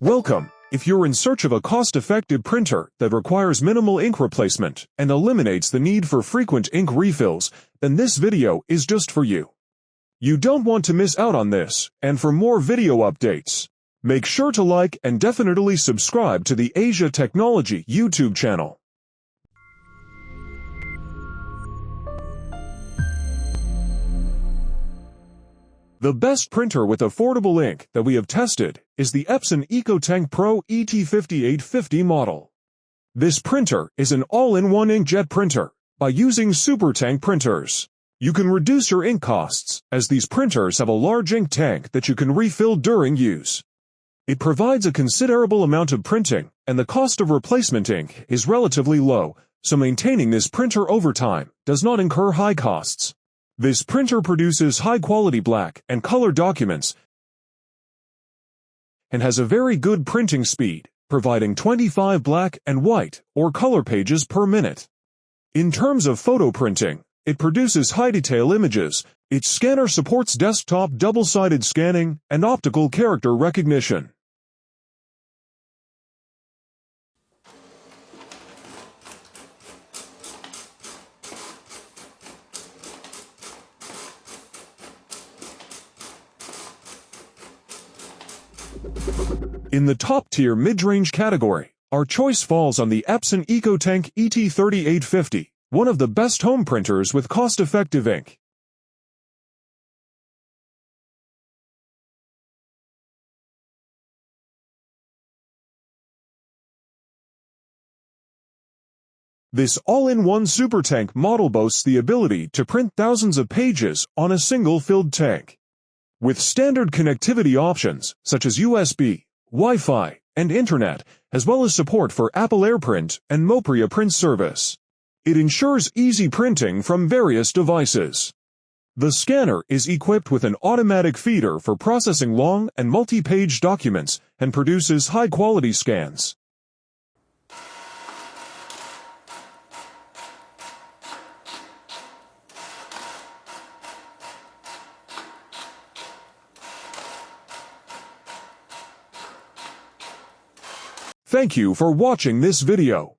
Welcome! If you're in search of a cost-effective printer that requires minimal ink replacement and eliminates the need for frequent ink refills, then this video is just for you. You don't want to miss out on this, and for more video updates, make sure to like and definitely subscribe to the Asia Technology YouTube channel. The best printer with affordable ink that we have tested is the Epson EcoTank Pro ET5850 model. This printer is an all-in-one inkjet printer. By using SuperTank printers, you can reduce your ink costs, as these printers have a large ink tank that you can refill during use. It provides a considerable amount of printing, and the cost of replacement ink is relatively low, so maintaining this printer over time does not incur high costs. This printer produces high-quality black and color documents and has a very good printing speed, providing 25 black and white or color pages per minute. In terms of photo printing, it produces high-detail images. Its scanner supports desktop double-sided scanning and optical character recognition. In the top-tier mid-range category, our choice falls on the Epson EcoTank ET3850, one of the best home printers with cost-effective ink. This all-in-one SuperTank model boasts the ability to print thousands of pages on a single filled tank. With standard connectivity options such as USB, Wi-Fi, and Internet, as well as support for Apple AirPrint and Mopria print service, it ensures easy printing from various devices. The scanner is equipped with an automatic feeder for processing long and multi-page documents and produces high-quality scans. Thank you for watching this video.